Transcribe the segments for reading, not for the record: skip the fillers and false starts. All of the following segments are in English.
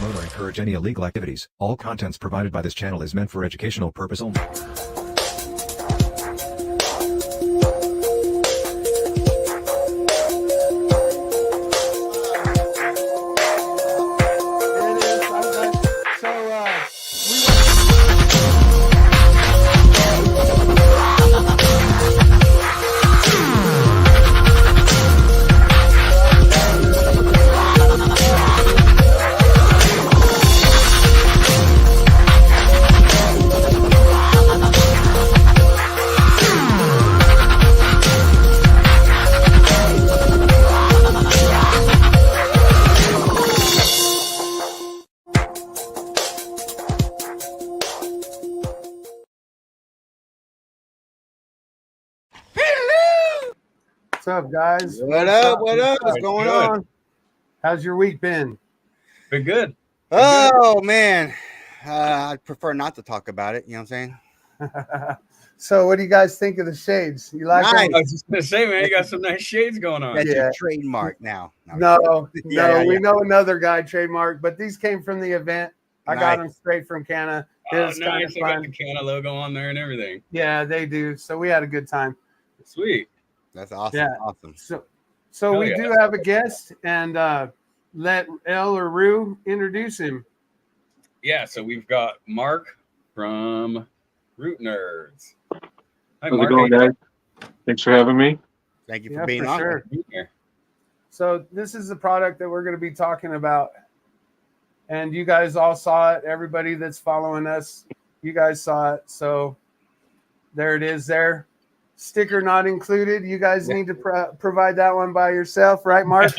promote or encourage any illegal activities. All contents provided by this channel is meant for educational purpose only. What's up, guys? What up? What up? What's going on? How's your week been? Been good. Oh, man. I'd prefer not to talk about it. You know what I'm saying? So, what do you guys think of the shades? You like Nice. them? I was just gonna say, man, you got some nice shades going on. That's Yeah. your trademark now. No, Yeah, we yeah. know another guy trademark, but these came from the event. I got them straight from Canada. It Oh, was kind nice. of They got fun. the Canna logo on there and everything. Yeah, they do. So we had a good time. Sweet. That's awesome. Yeah. Awesome. So Hell we yeah. do have a guest, and let El or Rue introduce him. Yeah, so we've got Mark from Root Nerds. Hi, How's it Mark. going, guys? Thanks for having me. Thank you for Yeah, being for on. sure. Here. So this is the product that we're going to be talking about. And you guys all saw it. Everybody that's following us, you guys saw it. So there it is there. Sticker not included. You guys need to provide that one by yourself, right, Mark?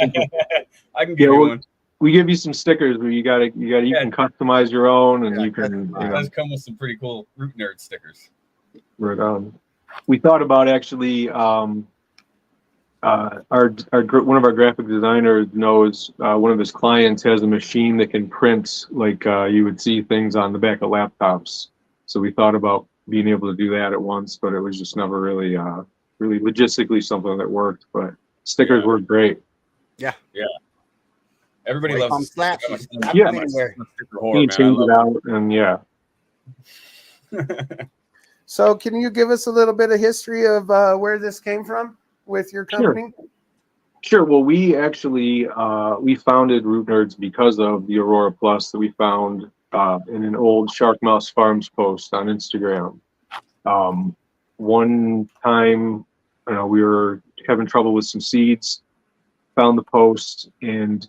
I can give you one. We give you some stickers where you can customize your own, and Yeah, you can. It does come with some pretty cool Root Nerd stickers. Right on. We thought about actually. One of our graphic designers knows one of his clients has a machine that can print like you would see things on the back of laptops. So we thought about being able to do that at once, but it was just never really logistically something that worked. But stickers work great. Yeah. Everybody Like loves slaps. I'm a Yeah. sticker You whore, can man. I change it love out, and yeah. it. So can you give us a little bit of history of where this came from with your company? Sure. Well, we actually we founded Root Nerds because of the Aurora Plus that we found in an old Shark Mouse Farms post on Instagram. One time, we were having trouble with some seeds, found the post, and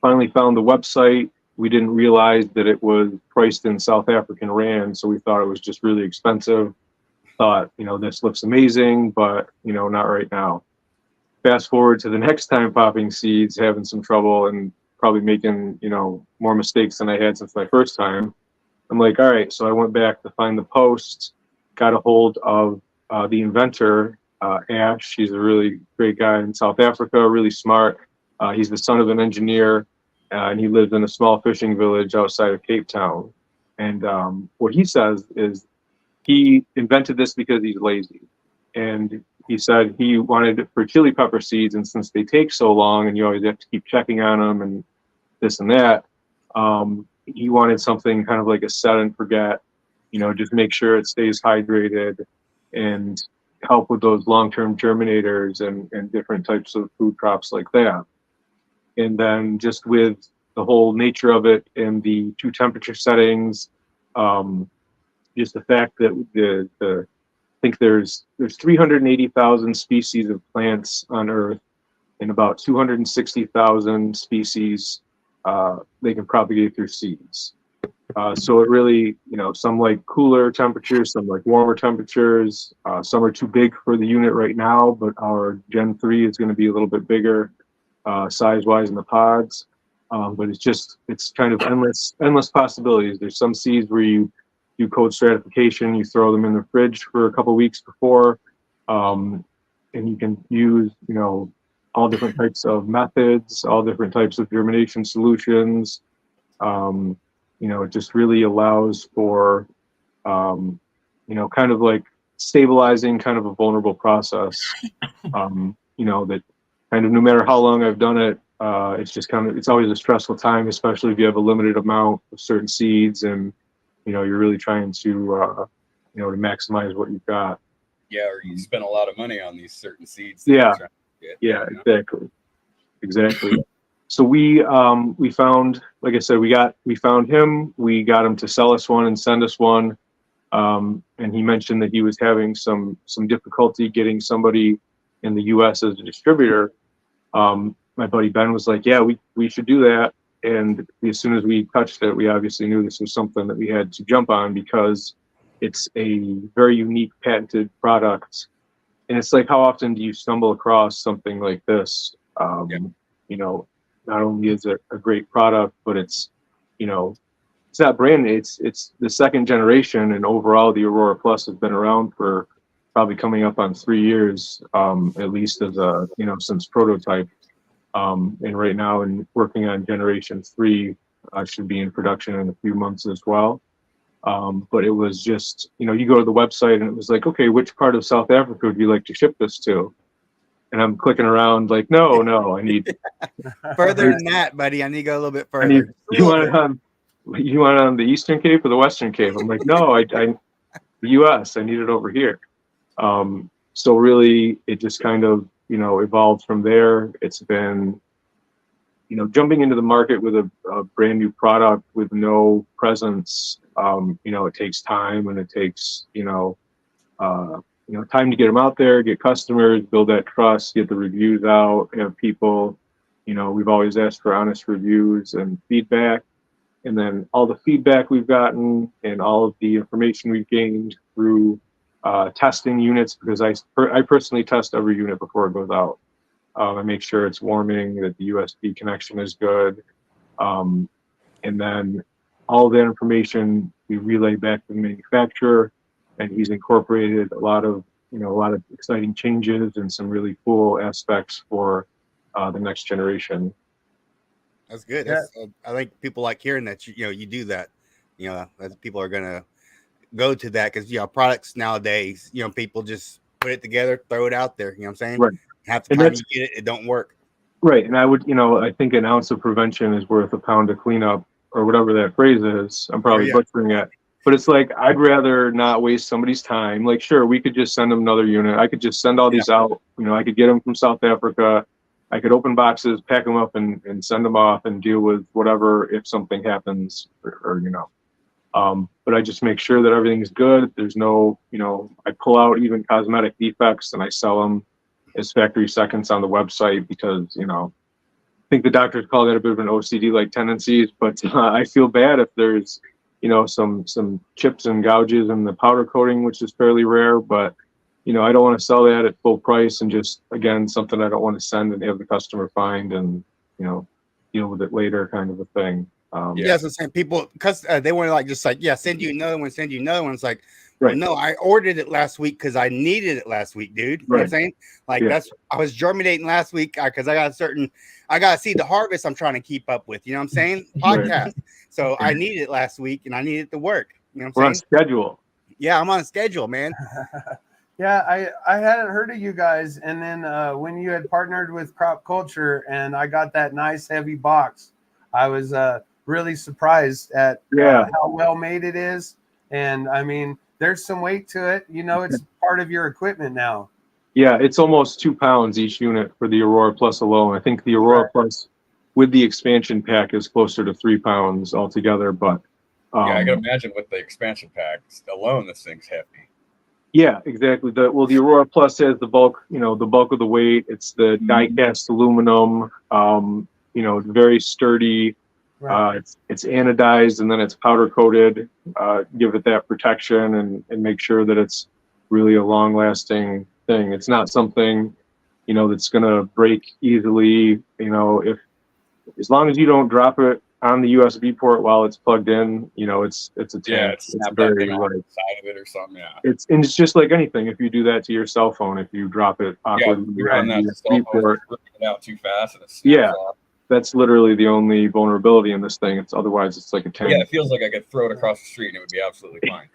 finally found the website. We didn't realize that it was priced in South African rand, so we thought it was just really expensive. Thought, this looks amazing, but not right now. Fast forward to the next time popping seeds, having some trouble and probably making, more mistakes than I had since my first time. I'm like, all right. So I went back to find the post, got a hold of the inventor, Ash. He's a really great guy in South Africa, really smart. He's the son of an engineer, and he lives in a small fishing village outside of Cape Town. And what he says is he invented this because he's lazy. And he said he wanted it for chili pepper seeds, and since they take so long and you always have to keep checking on them and this and that, he wanted something kind of like a set and forget, just make sure it stays hydrated and help with those long-term germinators and different types of food crops like that. And then just with the whole nature of it and the 2 temperature settings, just the fact that I think there's 380,000 species of plants on Earth, and about 260,000 species they can propagate through seeds. So it really, some like cooler temperatures, some like warmer temperatures. Some are too big for the unit right now, but our Gen 3 is going to be a little bit bigger size-wise in the pods. But it's kind of endless possibilities. There's some seeds where you do cold stratification, you throw them in the fridge for a couple weeks before, and you can use, all different types of methods, all different types of germination solutions. It just really allows for, kind of like stabilizing kind of a vulnerable process, that kind of no matter how long I've done it, It's just it's always a stressful time, especially if you have a limited amount of certain seeds and, you're really trying to, to maximize what you've got. Yeah, or you spend a lot of money on these certain seeds. Yeah. Get, Yeah, exactly. So we found, like I said, we found him. We got him to sell us one and send us one. And he mentioned that he was having some difficulty getting somebody in the U.S. as a distributor. My buddy Ben was like, "Yeah, we should do that." And as soon as we touched it, we obviously knew this was something that we had to jump on because it's a very unique patented product. And it's like, how often do you stumble across something like this? Not only is it a great product, but it's not brand new. It's the second generation, and overall, the Aurora Plus has been around for probably coming up on 3 years, at least as since prototype. And right now, and working on generation 3, should be in production in a few months as well. But it was just, you go to the website and it was like, okay, which part of South Africa would you like to ship this to? And I'm clicking around like, no, I need further than that, buddy. I need to go a little bit further. You want it on the Eastern Cape or the Western Cape? I'm like, no, I the U.S. I need it over here. So really, it just kind of evolved from there. It's been jumping into the market with a brand new product with no presence. It takes time, and it takes time to get them out there, get customers, build that trust, get the reviews out, have people. We've always asked for honest reviews and feedback. And then all the feedback we've gotten and all of the information we've gained through testing units, because I personally test every unit before it goes out. I make sure it's warming, that the USB connection is good. And then all that information we relay back to the manufacturer, and he's incorporated a lot of exciting changes and some really cool aspects for the next generation. That's good. I think people like hearing that you do that. That people are gonna go to that because products nowadays, people just put it together, throw it out there. You know what I'm saying? Right. Half the time you get it don't work. Right. And I would, I think an ounce of prevention is worth a pound of cleanup, or whatever that phrase is. I'm probably butchering it. But it's like, I'd rather not waste somebody's time. Like, sure, we could just send them another unit. I could just send all these out. I could get them from South Africa. I could open boxes, pack them up, and send them off and deal with whatever if something happens, or but I just make sure that everything's good. There's no, I pull out even cosmetic defects and I sell them as factory seconds on the website because, I think the doctors call that a bit of an OCD-like tendencies, but I feel bad if there's, some chips and gouges in the powder coating, which is fairly rare, but I don't want to sell that at full price and just, again, something I don't want to send and have the customer find and, deal with it later kind of a thing. That's the same. People, because they want to send you another one, It's like, right. Well, no, I ordered it last week because I needed it last week, dude. You know what I'm saying? I was germinating last week because I got to see the harvest I'm trying to keep up with. You know what I'm saying? Podcast. Right. So I needed it last week and I needed it to work. You know what I'm saying? We're on schedule. Yeah, I'm on schedule, man. Yeah, I hadn't heard of you guys. And then when you had partnered with Crop Culture and I got that nice heavy box, I was really surprised at how well made it is. And I mean, there's some weight to it. It's part of your equipment now. Yeah, it's almost 2 pounds each unit for the Aurora Plus alone. I think the Aurora Plus with the expansion pack is closer to 3 pounds altogether. But I can imagine with the expansion pack alone, this thing's heavy. Yeah, exactly. The Aurora Plus has the bulk of the weight. It's the die-cast aluminum. Very sturdy. Right. It's anodized and then it's powder coated. Give it that protection and make sure that it's really a long lasting thing. It's not something that's gonna break easily. If as long as you don't drop it on the USB port while it's plugged in, it's a tank. Yeah, it's very on the side of it or something. Yeah, it's just like anything. If you do that to your cell phone, if you drop it awkwardly on the USB port, it out too fast and it snaps off. That's literally the only vulnerability in this thing. Otherwise it's like a tank. Yeah, it feels like I could throw it across the street and it would be absolutely fine.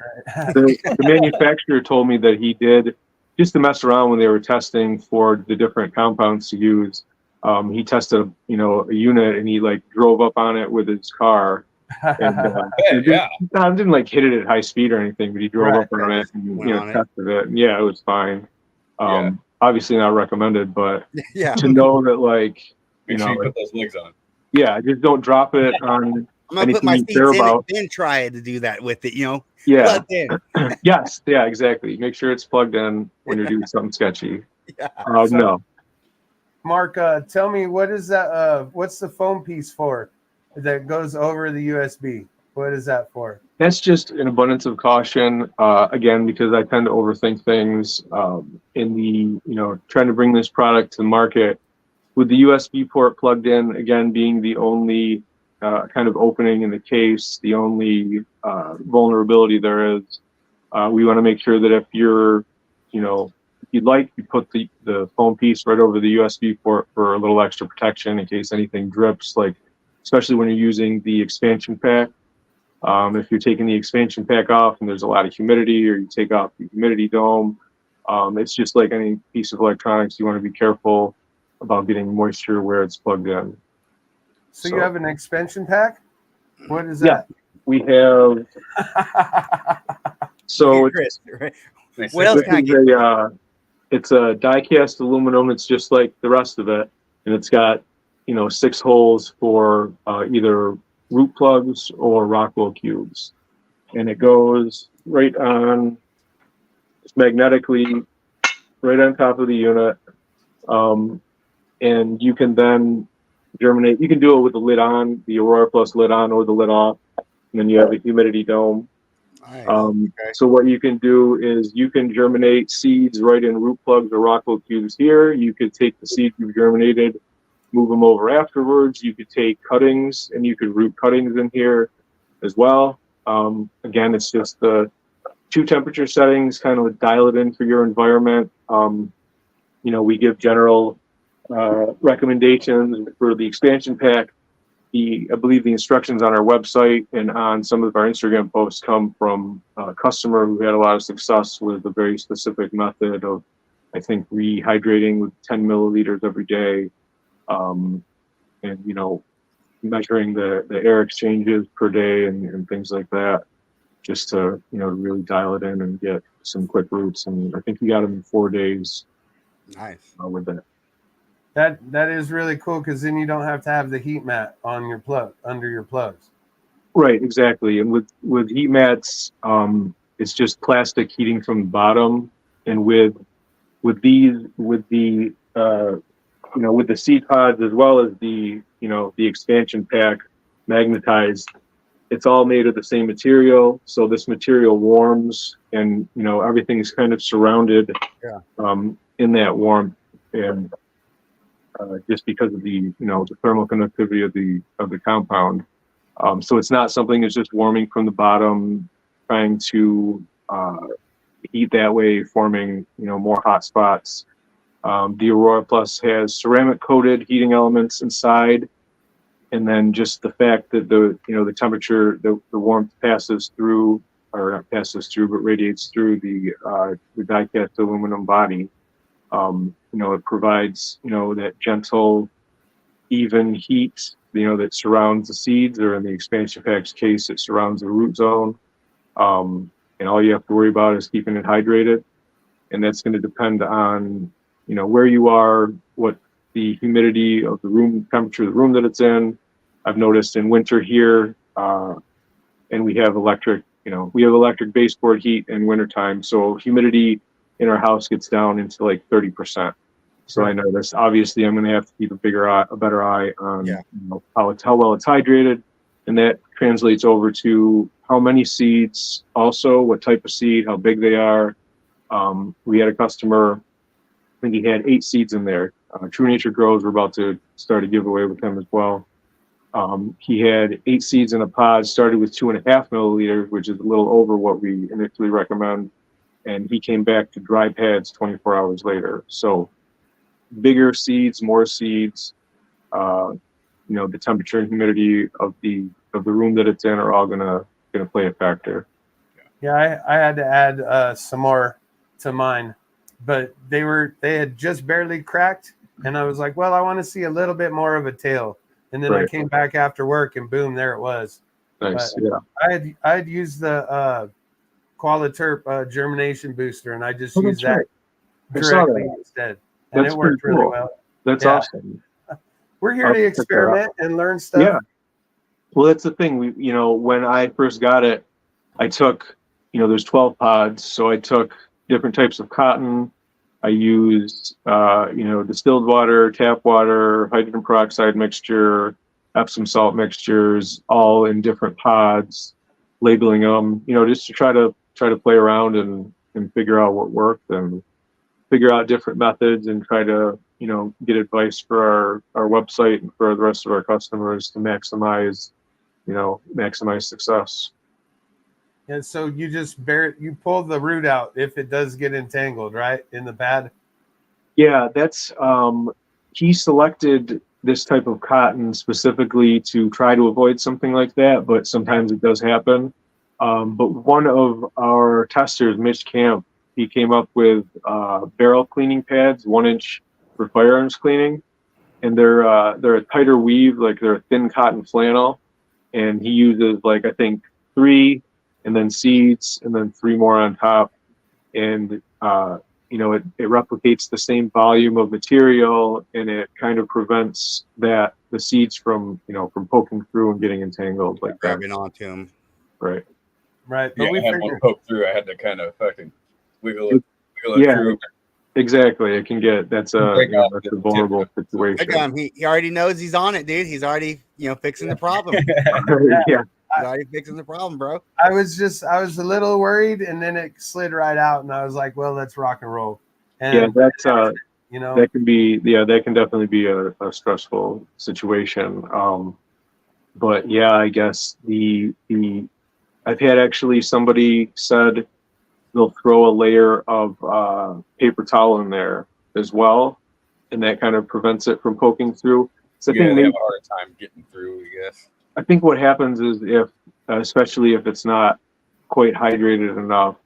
The manufacturer told me that he did, just to mess around when they were testing for the different compounds to use, He tested, a unit, and he like drove up on it with his car. And didn't like hit it at high speed or anything, but he drove up on it and tested it. And yeah, it was fine. Obviously not recommended, but to know that like make sure you put those legs on. Yeah, just don't drop it on. I'm gonna put my seats in it, then try to do that with it. Yeah. Plugged in. Yes. Yeah. Exactly. Make sure it's plugged in when you're doing something sketchy. Yeah. No. Mark, tell me, what is that? What's the phone piece for that goes over the USB? What is that for? That's just an abundance of caution. Again, because I tend to overthink things in the, trying to bring this product to market with the USB port plugged in, again, being the only kind of opening in the case, the only vulnerability there is. We want to make sure that if you're, if you'd like, you put the phone piece right over the USB port for a little extra protection in case anything drips, like especially when you're using the expansion pack. If you're taking the expansion pack off and there's a lot of humidity, or you take off the humidity dome, it's just like any piece of electronics. You want to be careful about getting moisture where it's plugged in. So you have an expansion pack? What is that? Yeah, we have. So Chris, right? What else can I get? It's a die-cast aluminum. It's just like the rest of it, and it's got 6 holes for either root plugs or Rockwell cubes, and it goes right on, it's magnetically right on top of the unit, and you can then germinate. You can do it with the lid on, the Aurora Plus lid on, or the lid off, and then you have a humidity dome. Nice. So what you can do is you can germinate seeds right in root plugs or Rockwell cubes here. You could take the seeds you've germinated, move them over afterwards. You could take cuttings and you could root cuttings in here as well. Again, it's just the 2 temperature settings, kind of dial it in for your environment. We give general recommendations for the expansion pack. I believe the instructions on our website and on some of our Instagram posts come from a customer who had a lot of success with a very specific method of, I think, rehydrating with 10 milliliters every day. And measuring the air exchanges per day and things like that, just to really dial it in and get some quick roots. And I think we got them in 4 days. Nice. With that. That is really cool, because then you don't have to have the heat mat on your plug under your plugs. Right, exactly. And with heat mats, it's just plastic heating from the bottom, and with the seed pods, as well as the expansion pack magnetized, it's all made of the same material. So this material warms, and everything is kind of surrounded in that warmth, and just because of the the thermal conductivity of the compound. So it's not something that's just warming from the bottom, trying to heat that way, forming more hot spots. The Aurora Plus has ceramic coated heating elements inside, and then just the fact that the temperature, the warmth passes through, or not passes through, but radiates through the die-cast aluminum body. It provides that gentle, even heat that surrounds the seeds, or in the expansion pack's case, it surrounds the root zone. And all you have to worry about is keeping it hydrated, and that's going to depend on where you are, what the humidity of the room, temperature of the room that it's in. I've noticed in winter here, and we have electric baseboard heat in wintertime, so humidity in our house gets down into like 30%. So I noticed, obviously, I'm going to have to keep a better eye on how well it's hydrated, and that translates over to how many seeds, also what type of seed, how big they are. We had a customer, I think he had 8 seeds in there. True Nature Grows, we're about to start a giveaway with him as well. He had 8 seeds in a pod, started with 2.5 milliliters, which is a little over what we initially recommend. And he came back to dry pads 24 hours later. So bigger seeds, more seeds, the temperature and humidity of the room that it's in are all gonna play a factor. Yeah, I had to add some more to mine, but they had just barely cracked, And I was like, well, I want to see a little bit more of a tail. And then I Right. came back after work, and boom, there it was. Nice. But Yeah. I had used the Qualiterp germination booster, and I just Oh, used that's right. that I saw directly that. instead, and That's it worked pretty really cool. well. That's Yeah. awesome. We're here I'll to check that out. experiment and learn stuff. Yeah. Well, that's the thing. When I first got it, I took, there's 12 pods. So I took different types of cotton. I used, distilled water, tap water, hydrogen peroxide mixture, Epsom salt mixtures, all in different pods, labeling them, just to try to play around and figure out what worked and figure out different methods and try to, get advice for our website and for the rest of our customers to maximize success. And so you just you pull the root out if it does get entangled, right, in the pad. Yeah, that's he selected this type of cotton specifically to try to avoid something like that, but sometimes it does happen. But one of our testers, Mitch Camp, he came up with barrel cleaning pads, 1 inch for firearms cleaning, and they're a tighter weave, like they're a thin cotton flannel, and he uses like I think 3, and then seeds, and then 3 more on top, and it replicates the same volume of material, and it kind of prevents the seeds from poking through and getting entangled like grabbing that. onto them. Right. Right. Yeah, But I had one poke through. I had to kind of fucking wiggle it Yeah. through. Exactly. It can get that's a vulnerable situation. Look at him. He already knows he's on it, dude. He's already fixing the problem. Yeah. He's already fixing the problem, bro. I was a little worried, and then it slid right out, and I was like, well, let's rock and roll. And Yeah, that's that can definitely be a stressful situation. But yeah, I guess I've had actually somebody said they'll throw a layer of paper towel in there as well, and that kind of prevents it from poking through. So They have a hard time getting through, I guess. I think what happens is especially if it's not quite hydrated enough,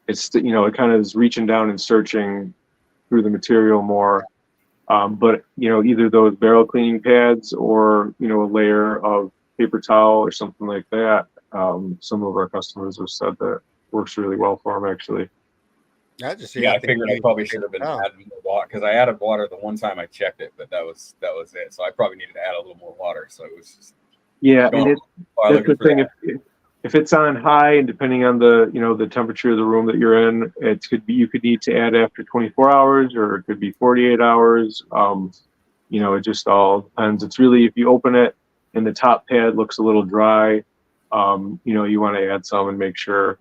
it kind of is reaching down and searching through the material more. But either those barrel cleaning pads or a layer of paper towel or something like that. Some of our customers have said that works really well for them actually. I figured I probably should have been adding more water because I added water the one time I checked it, but that was it. So I probably needed to add a little more water. So it was just and that's the thing. If it's on high, and depending on the temperature of the room that you're in, you could need to add after 24 hours, or it could be 48 hours. It just all depends. It's really, if you open it and the top pad looks a little dry, you want to add some and make sure,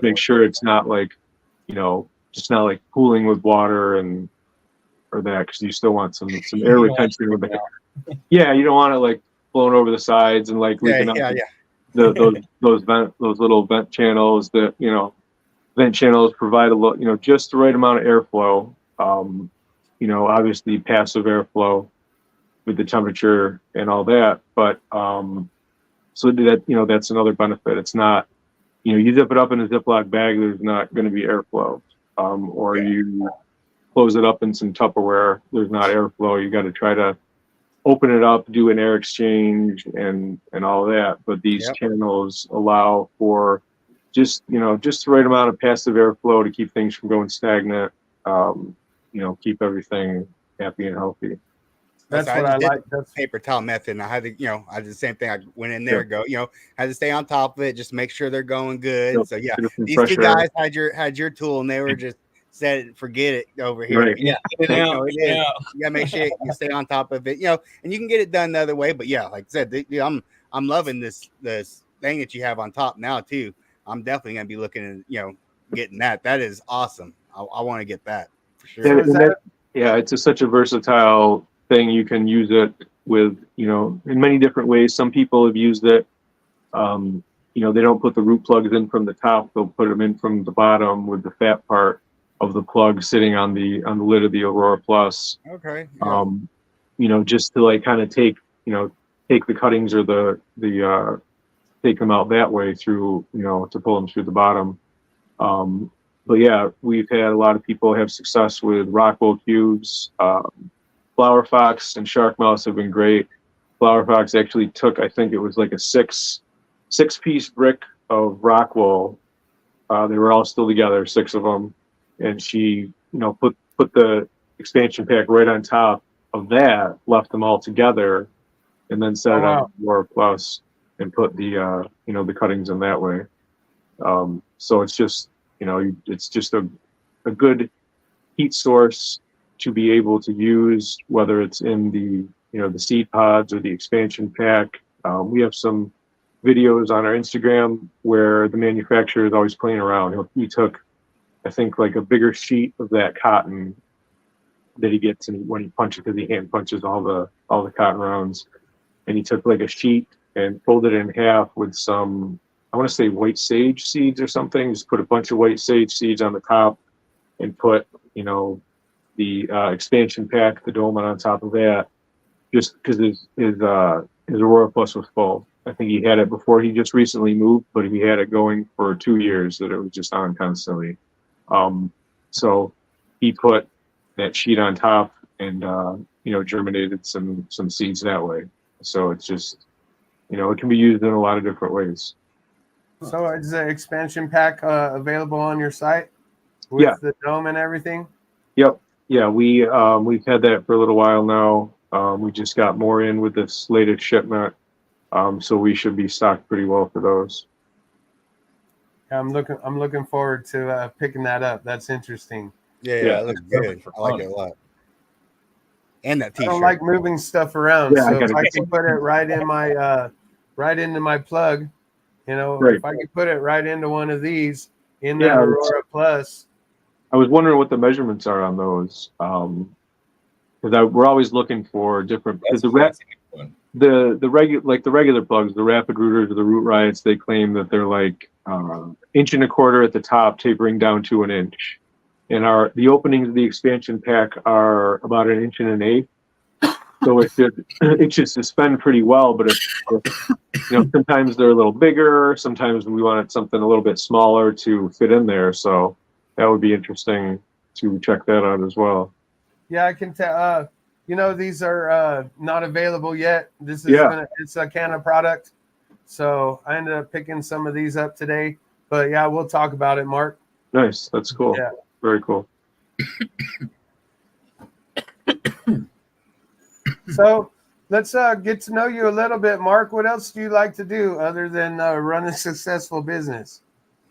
make sure it's not like, just not like pooling with water or that, because you still want some air retention with it. Yeah, you don't want it like blowing over the sides and like leaking out. Those little vent channels provide just the right amount of airflow. Obviously passive airflow with the temperature and all that, but so that that's another benefit. It's not you zip it up in a Ziploc bag, there's not going to be airflow, or you close it up in some Tupperware, there's not airflow. You got to try to open it up, do an air exchange and all that. But these channels allow for just the right amount of passive airflow to keep things from going stagnant, keep everything happy and healthy. That's what I like. That's paper towel method. And I had to, I did the same thing. I went in there, had to stay on top of it, just make sure they're going good. Yep. So these two guys had your tool, and they were just said, forget it over here. Right. Yeah, you gotta make sure you stay on top of it, and you can get it done the other way. But yeah, like I said, I'm loving this thing that you have on top now too. I'm definitely gonna be looking at getting that. That is awesome. I want to get that for sure. It's such a versatile thing. You can use it with in many different ways. Some people have used it. They don't put the root plugs in from the top; they'll put them in from the bottom with the fat part of the plug sitting on the lid of the Aurora Plus. Okay. Just to like kind of take the cuttings or the take them out that way through to pull them through the bottom. But yeah, we've had a lot of people have success with Rockwell cubes. Flower Fox and Shark Mouse have been great. Flower Fox actually took, I think it was like a six-piece brick of Rockwell. They were all still together, 6 of them, and she, put the expansion pack right on top of that, left them all together, and then set it on Aurora Plus and put the the cuttings in that way. So it's just it's just a good heat source to be able to use, whether it's in the the seed pods or the expansion pack. We have some videos on our Instagram where the manufacturer is always playing around. He took, I think, like a bigger sheet of that cotton that he gets when he punches, because he hand punches all the cotton rounds, and he took like a sheet and folded it in half with some, I want to say, white sage seeds or something. Just put a bunch of white sage seeds on the top and put the expansion pack, the dome on top of that, just because his Aurora Plus was full. I think he had it before he just recently moved, but he had it going for 2 years that it was just on constantly. So he put that sheet on top and germinated some seeds that way. So it's just it can be used in a lot of different ways. So is the expansion pack available on your site with the dome and everything? Yep. Yeah, we've had that for a little while now. We just got more in with this latest shipment. So we should be stocked pretty well for those. I'm looking forward to picking that up. That's interesting. Yeah, it looks good. I like it a lot. And that T-shirt. I don't like moving stuff around, so if I can put it right in my right into my plug, if I could put it right into one of these in that Aurora Plus. I was wondering what the measurements are on those, because we're always looking for different. The regular plugs, the Rapid Rooters or the Root Riots, they claim that they're like 1.25 inches at the top, tapering down to 1 inch. And the openings of the expansion pack are about 1 1/8 inches. So it should suspend pretty well. But if sometimes they're a little bigger, sometimes we want something a little bit smaller to fit in there. So that would be interesting to check that out as well. Yeah, I can tell. These are not available yet. This is it's a Canna product. So I ended up picking some of these up today. But yeah, we'll talk about it, Mark. Nice. That's cool. Yeah. Very cool. So let's get to know you a little bit, Mark. What else do you like to do other than run a successful business?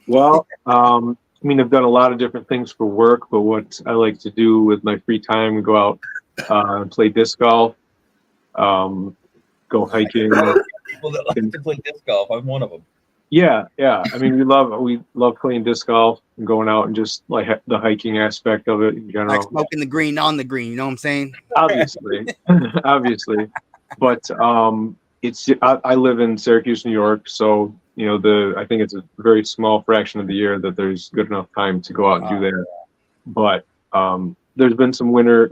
Well, I've done a lot of different things for work, but what I like to do with my free time, we go out and play disc golf, go hiking. People that like to play disc golf, I'm one of them. Yeah. We love playing disc golf and going out and just like the hiking aspect of it in general. Like smoking the green on the green, you know what I'm saying? Obviously. But I live in Syracuse, New York, so I think it's a very small fraction of the year that there's good enough time to go out and do that. But there's been some winter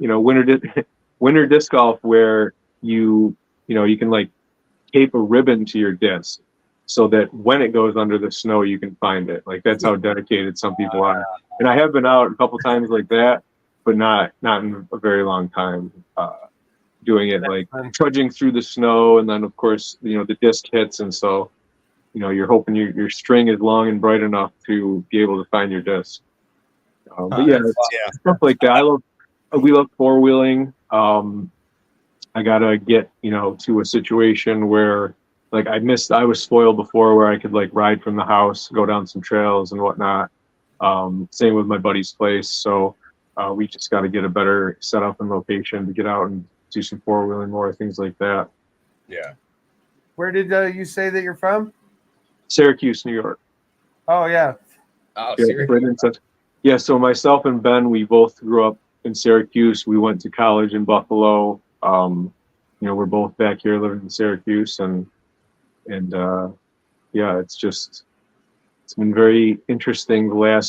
disc golf where you can like tape a ribbon to your disc so that when it goes under the snow, you can find it. Like that's how dedicated some people are. And I have been out a couple times like that, but not in a very long time. Doing it like trudging through the snow, and then of course the disc hits, and so you're hoping your string is long and bright enough to be able to find your disc. But stuff like that. We love 4-wheeling. I gotta get to a situation where like I was spoiled before where I could like ride from the house, go down some trails and whatnot. Same with my buddy's place. So we just got to get a better setup and location to get out and do some 4-wheeling more, things like that. Yeah. Where did you say that you're from? Syracuse, New York. Oh, yeah. Oh, Syracuse. Yeah, so myself and Ben, we both grew up in Syracuse. We went to college in Buffalo. We're both back here living in Syracuse, and it's been very interesting. Our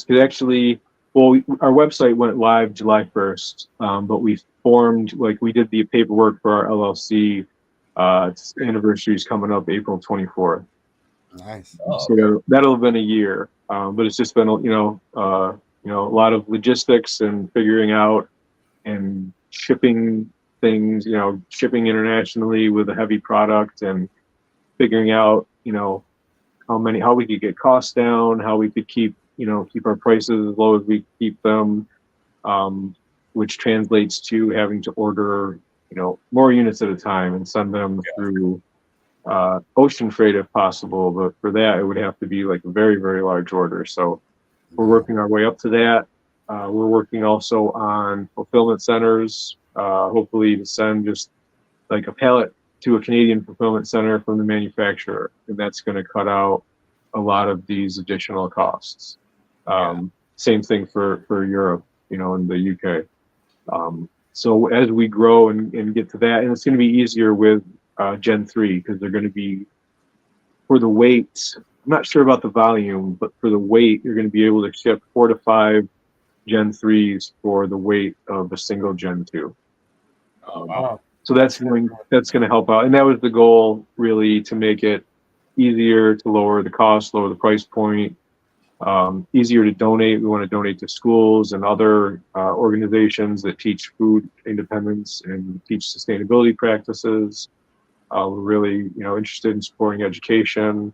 website went live July 1st, but we formed, we did the paperwork for our LLC. Its anniversary is coming up April 24th. Nice. So that'll have been a year, but it's just been, a lot of logistics and figuring out and shipping things, shipping internationally with a heavy product and figuring out, how we could get costs down, how we could keep our prices as low as we keep them, which translates to having to order, more units at a time and send them through ocean freight if possible. But for that, it would have to be like a very, very large order. So we're working our way up to that. We're working also on fulfillment centers, hopefully to send just like a pallet to a Canadian fulfillment center from the manufacturer. And that's going to cut out a lot of these additional costs. Same thing for Europe, in the UK. So as we grow and get to that, and it's going to be easier with Gen 3 because they're going to be, for the weight, I'm not sure about the volume, but for the weight, you're going to be able to ship 4 to 5 Gen 3s for the weight of a single Gen 2. Oh, wow. So that's going to help out. And that was the goal, really, to make it easier to lower the cost, lower the price point, easier to donate. We want to donate to schools and other organizations that teach food independence and teach sustainability practices. We're really, interested in supporting education,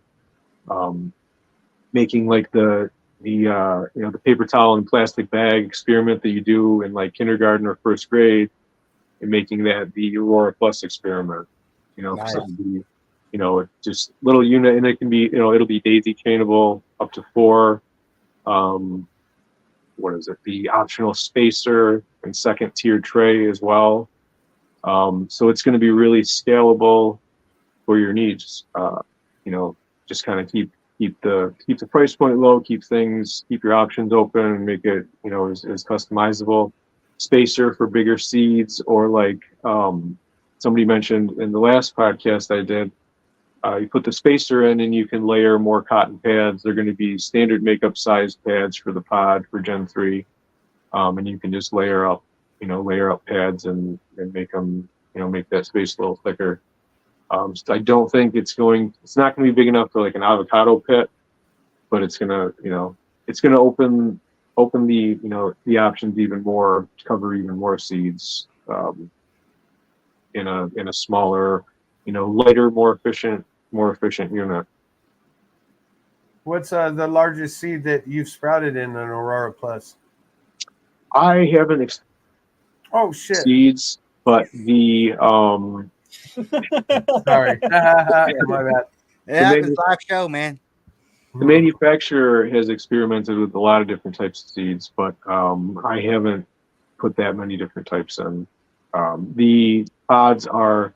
making like the paper towel and plastic bag experiment that you do in like kindergarten or first grade, and making that the Aurora Plus experiment. Nice. Just little unit, and it can be, it'll be daisy chainable up to 4. The optional spacer and second tier tray as well. So it's going to be really scalable for your needs. Just kind of keep the price point low, keep your options open, and make it as customizable. Spacer for bigger seeds, or like somebody mentioned in the last podcast I did. You put the spacer in and you can layer more cotton pads. They're going to be standard makeup size pads for the pod for Gen 3. And you can just layer up pads and make them, make that space a little thicker. So I don't think it's not going to be big enough for like an avocado pit, but it's going to open the options even more, to cover even more seeds, in a smaller, lighter, more efficient unit. What's the largest seed that you've sprouted in an Aurora Plus? I haven't seeds, but the sorry, my bad. Yeah, it's live show, man. The manufacturer has experimented with a lot of different types of seeds, but I haven't put that many different types in. The pods are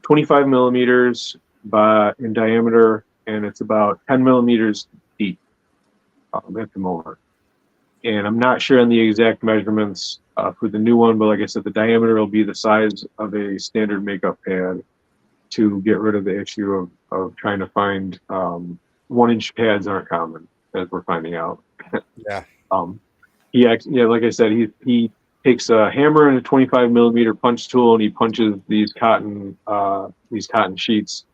25 millimeters in diameter, and it's about 10 millimeters deep at the moment. And I'm not sure on the exact measurements for the new one, but like I said, the diameter will be the size of a standard makeup pad, to get rid of the issue of trying to find 1-inch pads aren't common, as we're finding out. Yeah. Like I said, he takes a hammer and a 25 millimeter punch tool, and he punches these cotton sheets,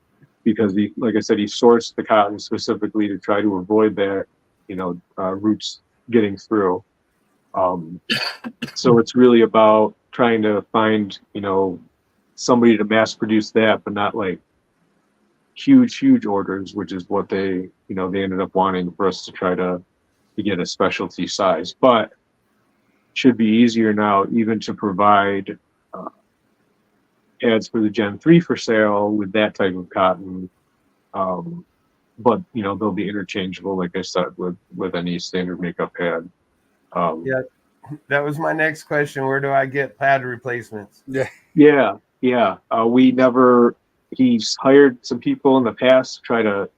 because he sourced the cotton specifically to try to avoid that, roots getting through. So it's really about trying to find, somebody to mass produce that, but not like huge orders, which is what they ended up wanting for us to try to get a specialty size. But should be easier now even to provide pads for the Gen 3 for sale with that type of cotton. But they'll be interchangeable, like I said, with any standard makeup pad. Yeah, that was my next question. Where do I get pad replacements? Yeah. He's hired some people in the past to try to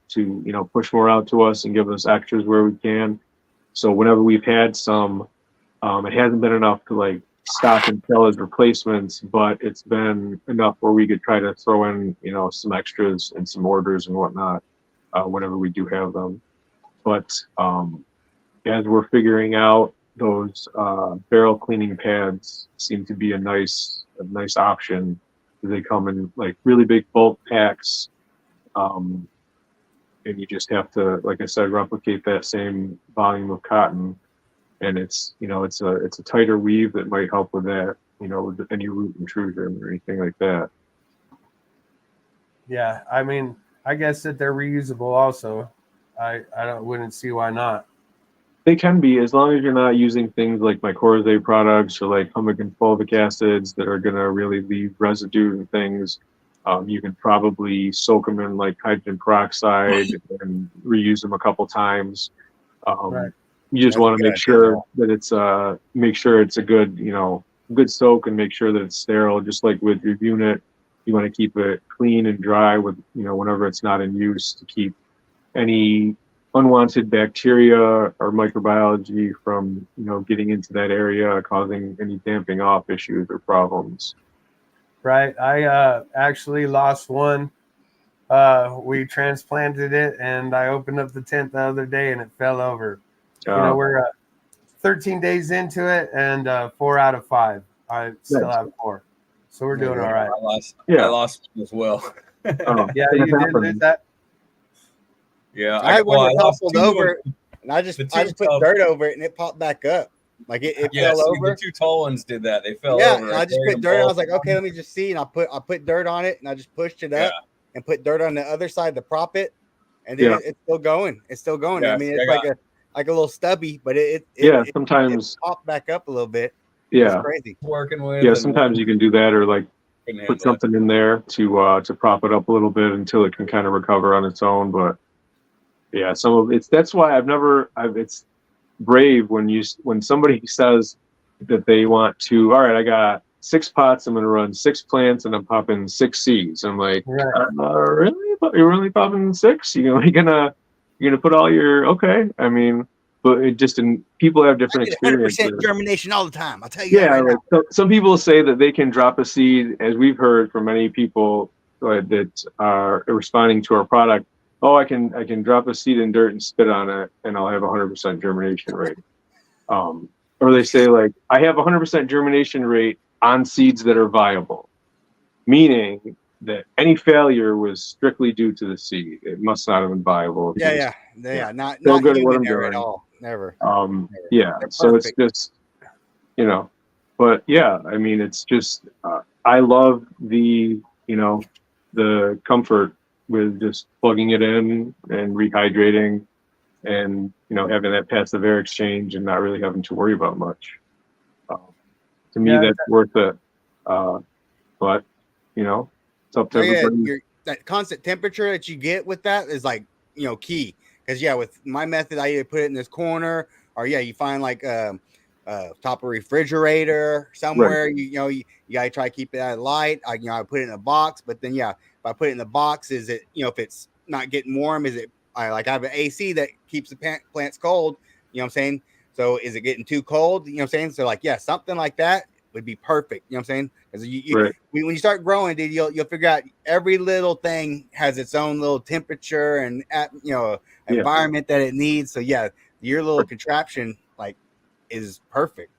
push more out to us and give us extras where we can. So whenever we've had some, it hasn't been enough to like stock and sell as replacements, but it's been enough where we could try to throw in, some extras and some orders and whatnot, whenever we do have them. But as we're figuring out, those barrel cleaning pads seem to be a nice option. They come in like really big bulk packs, and you just have to, like I said, replicate that same volume of cotton and it's it's a tighter weave that might help with that, with any root intrusion or anything like that. Yeah, I mean, I guess that they're reusable also. Wouldn't see why not. They can be, as long as you're not using things like mycorrhizae products or like humic and fulvic acids that are going to really leave residue and things. You can probably soak them in like hydrogen peroxide and reuse them a couple times. Right. You just want to make sure that it's a good good soak, and make sure that it's sterile. Just like with your unit, you want to keep it clean and dry with whenever it's not in use, to keep any unwanted bacteria or microbiology from getting into that area, causing any damping off issues or problems. Right. I actually lost one. We transplanted it, and I opened up the tent the other day, and it fell over. We're 13 days into it, and 4 out of 5. I still have 4, so we're doing all right. I lost as well. Yeah, you did lose that. Yeah, I had one that toppled over, and I just put dirt over it, and it popped back up. Like it fell over. The 2 tall ones did that. They fell over. Yeah, I just put dirt. I was like, okay, let me just see, and I put dirt on it, and I just pushed it up and put dirt on the other side to prop it, and then it's still going. It's still going. I mean, it's like a little stubby, but it sometimes it popped back up a little bit. Yeah, it's crazy. Working with. Yeah, sometimes you can do that, or like put something in there to prop it up a little bit until it can kind of recover on its own. But yeah, that's why it's brave when somebody says that they want to, all right, I got 6 pots, I'm going to run 6 plants, and I'm popping 6 seeds. I'm like, really? You're really popping 6? You're gonna put all your, okay. I mean, but people have different experiences. 100% germination all the time. I'll tell you. Yeah, right so some people say that they can drop a seed, as we've heard from many people that are responding to our product. Oh, I can drop a seed in dirt and spit on it, and I'll have 100% germination rate. Or they say, like, I have 100% germination rate on seeds that are viable, meaning that any failure was strictly due to the seed. It must not have been viable. Yeah. Not good at what I'm doing doing at all. Never. Yeah. So it's just, but yeah, I mean, it's just, I love the comfort with just plugging it in and rehydrating, and having that passive air exchange and not really having to worry about much. To me, that's worth it. But it's up to everybody. That constant temperature that you get with that is like key, because with my method, I either put it in this corner, or you find like top of a refrigerator somewhere. Right. You gotta try to keep it out of light. I put it in a box, but then if I put it in the box, is it if it's not getting warm, is it I have an AC that keeps the plants cold, what I'm saying? So is it getting too cold? What I'm saying? So something like that would be perfect. What I'm saying? Because when you start growing, dude, you'll figure out every little thing has its own little temperature and environment that it needs. So your little contraption is perfect.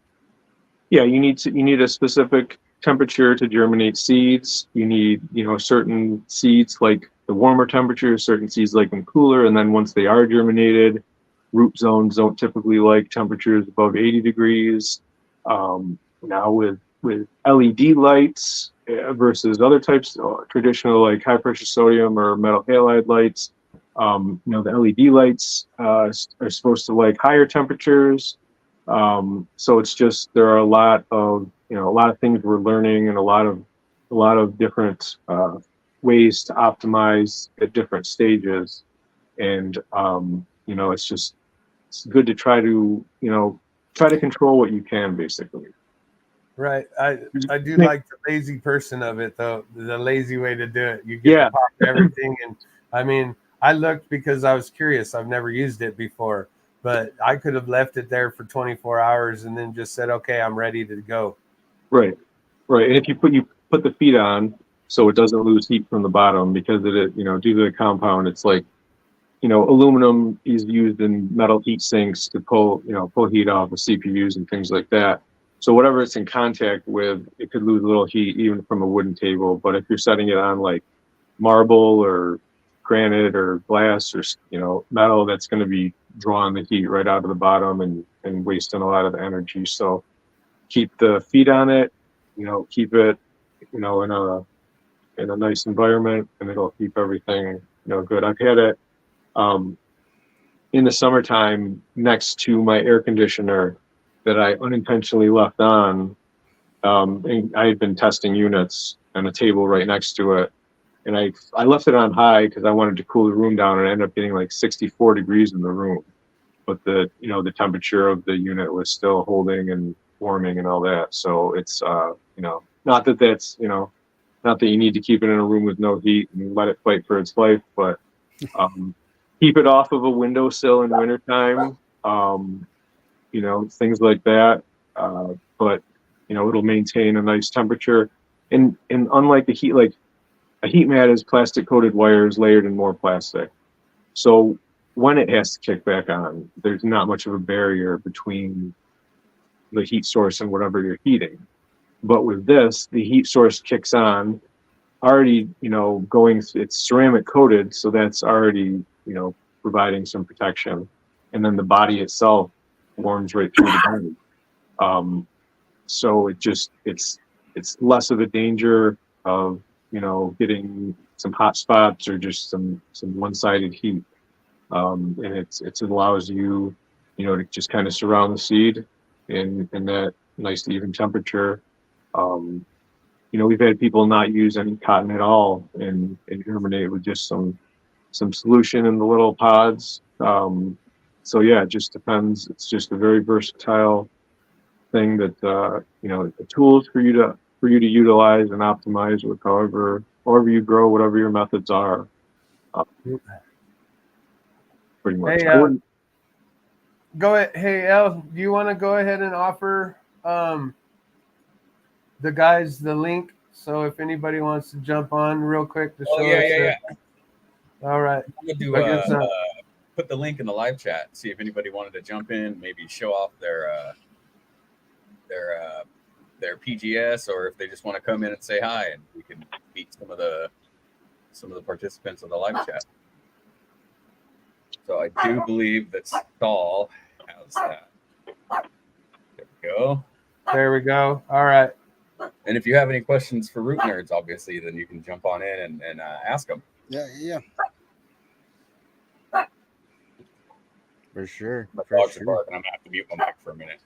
Yeah, you need a specific temperature to germinate seeds. You need certain seeds like the warmer temperatures, certain seeds like them cooler, and then once they are germinated, root zones don't typically like temperatures above 80 degrees. Now with LED lights versus other types of traditional like high pressure sodium or metal halide lights, the LED lights are supposed to like higher temperatures. So it's just, there are a lot of things we're learning, and a lot of different ways to optimize at different stages. And it's good to try to control what you can, basically. Right. I do like the lazy person of it, though. The lazy way to do it. You get to pop everything. And I mean, I looked because I was curious. I've never used it before, but I could have left it there for 24 hours and then just said, okay, I'm ready to go. Right. And if you put the feet on so it doesn't lose heat from the bottom, because it due to the compound, it's like, aluminum is used in metal heat sinks to pull heat off of CPUs and things like that. So whatever it's in contact with, it could lose a little heat even from a wooden table. But if you're setting it on like marble or granite or glass or, metal that's going to be drawing the heat right out of the bottom and wasting a lot of the energy. So keep the feet on it, keep it, in a nice environment, and it'll keep everything, good. I've had it in the summertime next to my air conditioner that I unintentionally left on. And I had been testing units and a table right next to it. And I left it on high because I wanted to cool the room down, and I ended up getting like 64 degrees in the room. But the temperature of the unit was still holding and warming and all that. So it's, not that that's, not that you need to keep it in a room with no heat and let it fight for its life, but keep it off of a windowsill in wintertime, things like that. But, it'll maintain a nice temperature. And unlike the heat, like a heat mat is plastic coated wires layered in more plastic. So when it has to kick back on, there's not much of a barrier between the heat source and whatever you're heating. But with this, the heat source kicks on already, it's ceramic coated. So that's already, providing some protection. And then the body itself warms right through the body. So it's less of a danger of, getting some hot spots or just some one-sided heat. And it allows you, to just kind of surround the seed in that nice even temperature. We've had people not use any cotton at all and germinate with just some solution in the little pods. So yeah, it just depends. It's just a very versatile thing that, the tools for you to utilize and optimize with however you grow, whatever your methods are. Pretty much. Hey, go ahead. Hey, El, do you want to go ahead and offer the guys the link? So if anybody wants to jump on real quick to show us. Yeah. All right. I'm gonna put the link in the live chat. See if anybody wanted to jump in, maybe show off their PGS, or if they just want to come in and say hi, and we can meet some of the participants of the live chat. So I do believe that Stahl has that. There we go. There we go. All right. And if you have any questions for Root Nerds, obviously, then you can jump on in and ask them. Yeah. For sure. My dogs are barking. I'm going to have to mute my mic for a minute.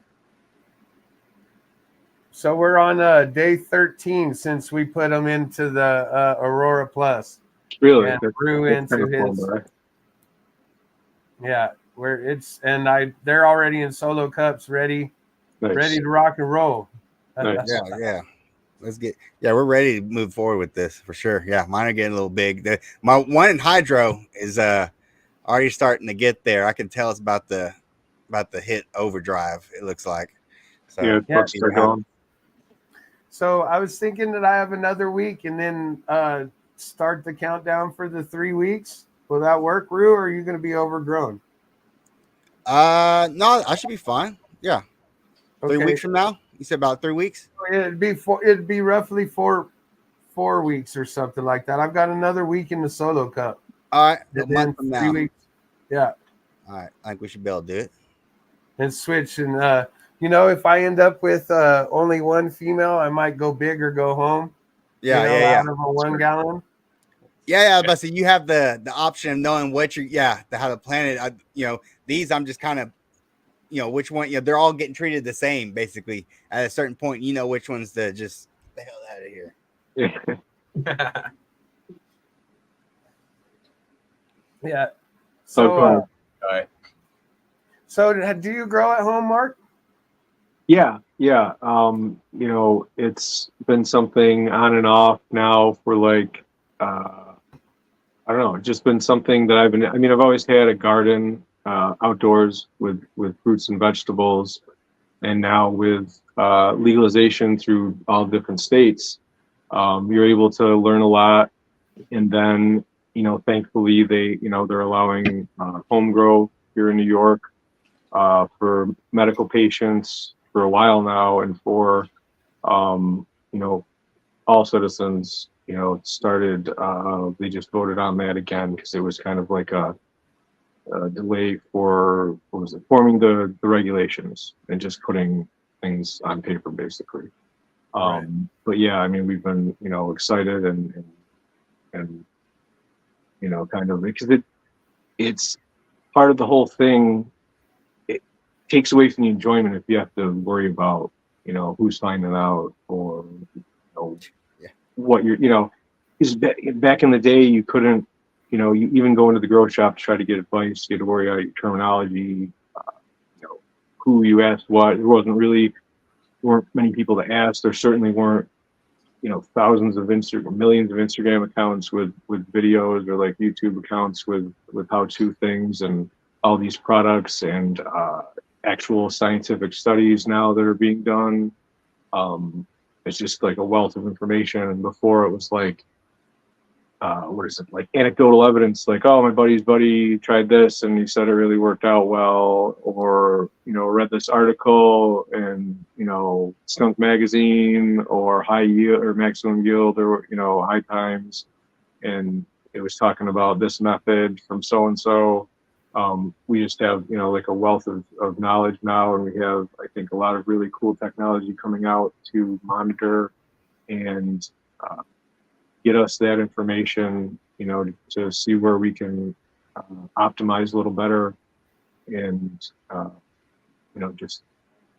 So we're on day 13 since we put them into the Aurora Plus. Really? And grew into his. Yeah, they're already in solo cups, ready to rock and roll. Nice. Yeah. We're ready to move forward with this for sure. Yeah, mine are getting a little big. My one in hydro is already starting to get there. I can tell it's about the hit overdrive. It looks like. So So I was thinking that I have another week and then start the countdown for the 3 weeks. Will that work, Rue, or are you going to be overgrown? No, I should be fine. Yeah. Okay. 3 weeks from now? You said about 3 weeks? It'd be roughly four weeks or something like that. I've got another week in the solo cup. All right. A And month then from 3 now. weeks. Yeah. All right. I think we should be able to do it. And switch. And, if I end up with only one female, I might go big or go home. Yeah. Out of a 1 gallon. Yeah. But so you have the option of knowing what how to plan it. These I'm just kind of, which one, they're all getting treated the same, basically. At a certain point, which ones to just get the hell out of here. Yeah. Yeah. So, All right. So do you grow at home, Mark? Yeah. It's been something on and off now for like, I don't know, just been something that I've always had a garden outdoors with fruits and vegetables. And now with legalization through all different states, you're able to learn a lot. And then, thankfully they're allowing home grow here in New York for medical patients for a while now, and for all citizens it started, they just voted on that again because it was kind of like a delay for, what was it, forming the regulations and just putting things on paper, basically. Right. But yeah, I mean, we've been, excited and kind of, because it's part of the whole thing. It takes away from the enjoyment if you have to worry about, who's finding out, or, Yeah. what you're, because back in the day, you couldn't, you even go into the grocery shop to try to get advice, you had to worry about your terminology, who you asked what. Weren't many people to ask. There certainly weren't, thousands of millions of Instagram accounts with videos, or like YouTube accounts with how-to things and all these products, and actual scientific studies now that are being done. It's just like a wealth of information. And before, it was like, what is it, like anecdotal evidence, like, oh, my buddy's buddy tried this and he said it really worked out well, or read this article and Skunk Magazine, or High Yield or Maximum Yield, or High Times, and it was talking about this method from so and so. We just have like a wealth of knowledge now, and we have, I think, a lot of really cool technology coming out to monitor and get us that information, to see where we can optimize a little better, and just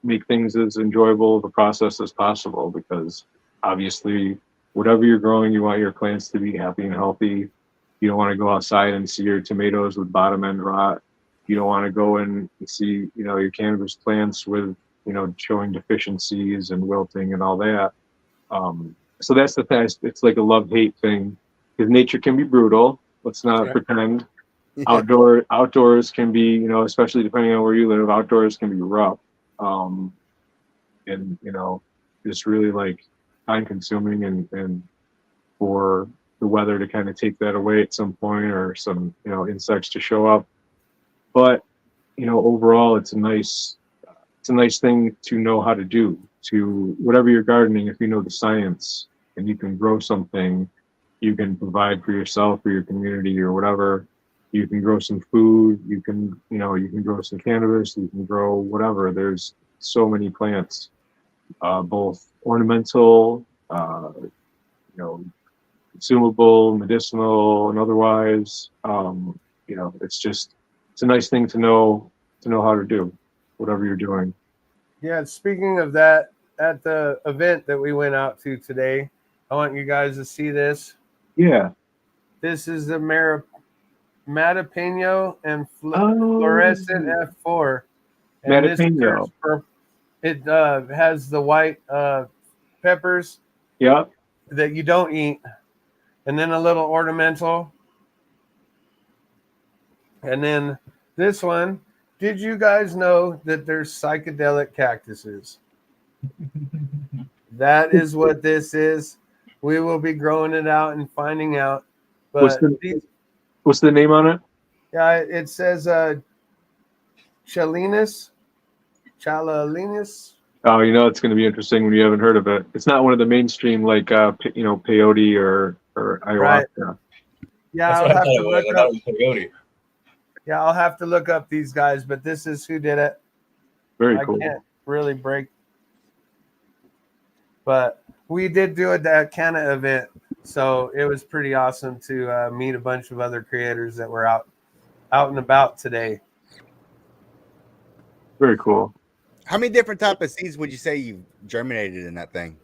make things as enjoyable of a process as possible. Because obviously, whatever you're growing, you want your plants to be happy and healthy. You don't want to go outside and see your tomatoes with bottom end rot. You don't want to go in and see, your cannabis plants with, showing deficiencies and wilting and all that. So that's the thing. It's like a love-hate thing, because nature can be brutal. Let's not pretend. Outdoors can be, especially depending on where you live, outdoors can be rough. And just really like time consuming, and for the weather to kind of take that away at some point, or some, insects to show up. But, overall, it's a nice thing to know how to do. To whatever you're gardening, if you know the science and you can grow something, you can provide for yourself or your community or whatever. You can grow some food, you can grow some cannabis, you can grow whatever. There's so many plants, both ornamental, consumable, medicinal, and otherwise. It's a nice thing to know how to do whatever you're doing. Yeah, speaking of that, at the event that we went out to today, I want you guys to see this. Yeah. This is the Matapino and fluorescent F4. And Matapino. It has the white peppers. Yeah. That you don't eat. And then a little ornamental. And then this one. Did you guys know that there's psychedelic cactuses? That is what this is. We will be growing it out and finding out. But what's the name on it? Yeah, it says Chalinus. Oh, it's going to be interesting when you haven't heard of it. It's not one of the mainstream, like peyote or ayahuasca. Right. Yeah, That's what I thought it was. I thought it was peyote. Yeah, I'll have to look up these guys, but this is who did it. Very cool. I can't really break. But we did do that kind of event, so it was pretty awesome to meet a bunch of other creators that were out and about today. Very cool. How many different type of seeds would you say you germinated in that thing?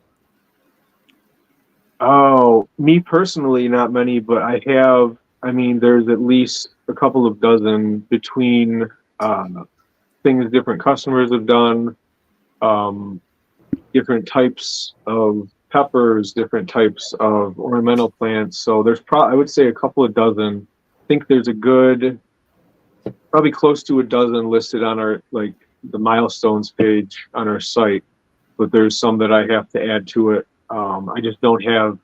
Oh, me personally, not many, but I have. I mean, there's at least a couple of dozen between things different customers have done, different types of peppers, different types of ornamental plants. So there's I would say a couple of dozen. I think there's a good, probably close to a dozen listed on our, like, the milestones page on our site, but there's some that I have to add to it. I just don't have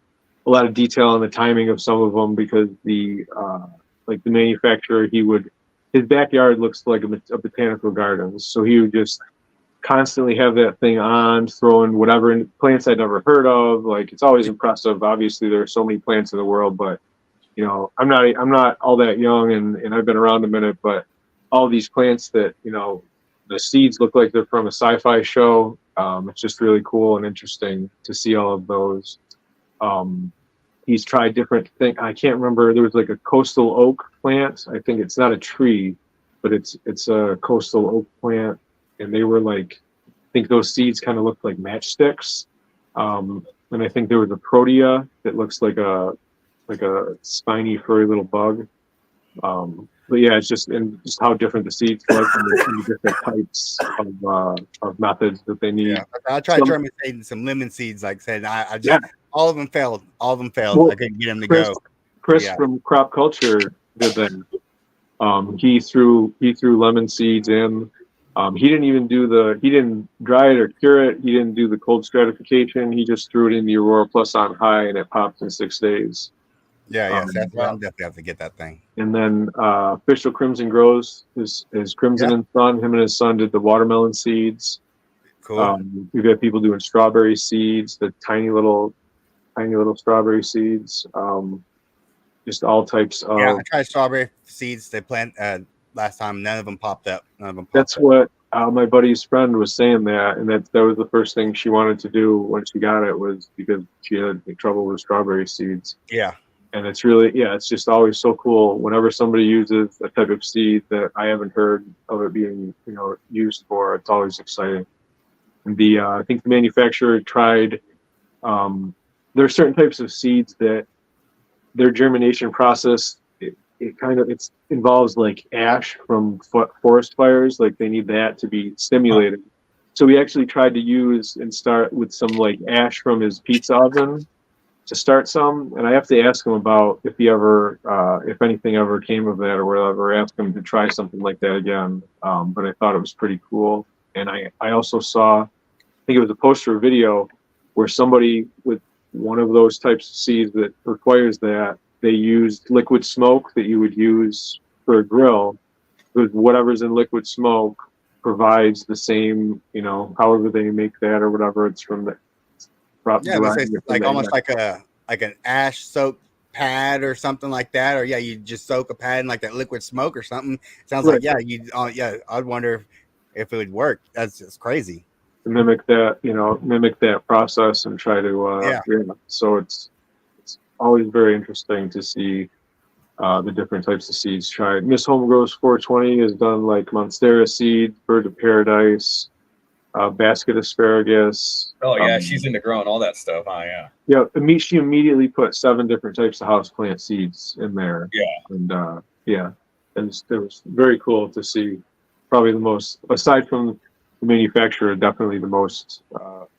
a lot of detail on the timing of some of them, because the manufacturer, his backyard looks like a botanical garden, so he would just constantly have that thing on, throwing whatever in plants I'd never heard of. Like, it's always impressive. Obviously, there are so many plants in the world, but I'm not all that young, and I've been around a minute, but all these plants that the seeds look like they're from a sci-fi show. It's just really cool and interesting to see all of those. He's tried different things. I can't remember. There was like a coastal oak plant. I think it's not a tree, but it's a coastal oak plant, and they were like, I think those seeds kind of looked like matchsticks. And I think there was a protea that looks like a spiny furry little bug. But yeah, it's just how different the seeds look and the different types of methods that they need. Yeah, I tried germinating some lemon seeds. Like I said, I just all of them failed. Well, I couldn't get them to Chris, go. Chris from Crop Culture did that. He threw lemon seeds in. He didn't dry it or cure it. He didn't do the cold stratification. He just threw it in the Aurora Plus on high, and it popped in 6 days. Yeah. So I'm definitely have to get that thing. And then Official Crimson Grows is Crimson and Son. Him and his son did the watermelon seeds. Cool. We've had people doing strawberry seeds, the tiny little strawberry seeds. Just all types of. Yeah, I tried strawberry seeds. They plant last time. None of them popped up. That's what my buddy's friend was saying that, and that was the first thing she wanted to do when she got it, was because she had trouble with strawberry seeds. Yeah. And it's really, it's just always so cool whenever somebody uses a type of seed that I haven't heard of it being, used for. It's always exciting. And I think the manufacturer tried, there are certain types of seeds that their germination process, it involves like ash from forest fires. Like, they need that to be stimulated. So we actually tried to use and start with some like ash from his pizza oven to start some, and I have to ask him about if he ever, if anything ever came of that or whatever. Ask him to try something like that again. But I thought it was pretty cool, and I also saw, I think it was a poster or video where somebody with one of those types of seeds that requires that, they used liquid smoke that you would use for a grill, because whatever's in liquid smoke provides the same, however they make that or whatever. It's from the like almost like an ash soaked pad or something like that, or you just soak a pad in like that liquid smoke or something. Sounds like I'd wonder if it would work. That's just crazy. To mimic that process and try to So it's always very interesting to see the different types of seeds tried. Miss Home Grows 420 has done like Monstera seed, Bird of Paradise, basket asparagus. Oh yeah, she's into growing all that stuff. Yeah. She immediately put 7 different types of houseplant seeds in there. Yeah. And and it was very cool to see. Probably the most, aside from the manufacturer, definitely the most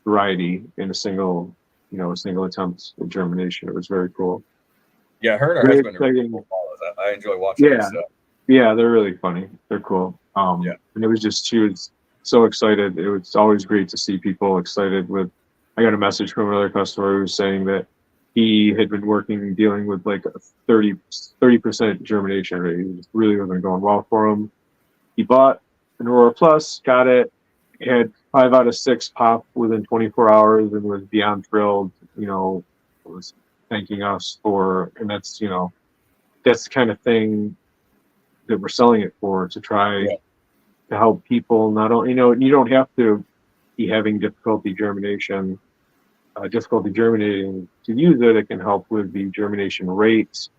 variety in a single attempt at germination. It was very cool. Yeah, her and her husband are really cool follows. I enjoy watching that stuff. Yeah, they're really funny. They're cool. And it was just, she was so excited. It was always great to see people excited with. I got a message from another customer who was saying that he had been dealing with like a 30% germination rate. It really wasn't going well for him. He bought an Aurora Plus, got it, had 5 out of 6 pop within 24 hours, and was beyond thrilled. Was thanking us for, and that's that's the kind of thing that we're selling it for, to try to help people. Not only, you don't have to be having difficulty germinating to use it. It can help with the germination rates.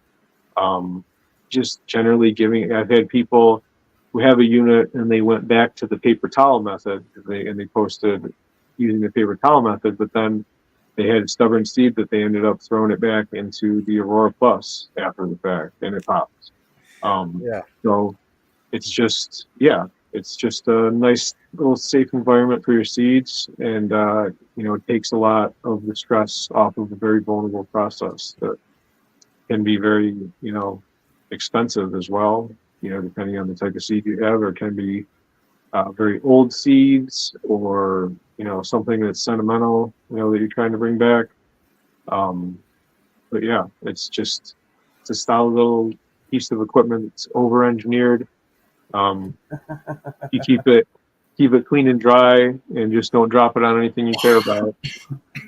Just generally giving. I've had people who have a unit and they went back to the paper towel method, and they posted using the paper towel method, but then they had a stubborn seed that they ended up throwing it back into the Aurora Plus after the fact, and it popped. So it's just a nice little safe environment for your seeds, and it takes a lot of the stress off of a very vulnerable process that can be very expensive as well, depending on the type of seed you have, or it can be very old seeds, or something that's sentimental, that you're trying to bring back. But yeah, it's a style little piece of equipment. It's over engineered. You keep keep it clean and dry, and just don't drop it on anything you care about.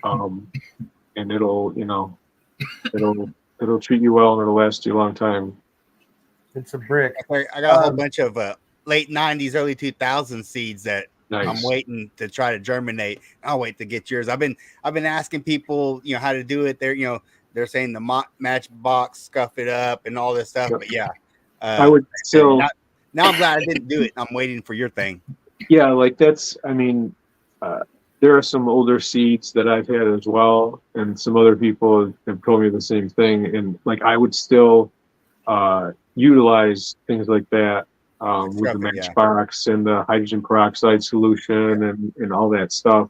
And it'll treat you well, and it'll last you a long time. It's a brick. I got a whole bunch of late 90s, early 2000s seeds that Nice. I'm waiting to try to germinate. I'll wait to get yours. I've been asking people, how to do it. They're saying the matchbox, scuff it up, and all this stuff. Yep. But yeah, I would still. Now I'm glad I didn't do it. I'm waiting for your thing. Yeah, like that's. I mean, there are some older seeds that I've had as well, and some other people have told me the same thing. And like, I would still utilize things like that with the matchbox and the hydrogen peroxide solution and all that stuff.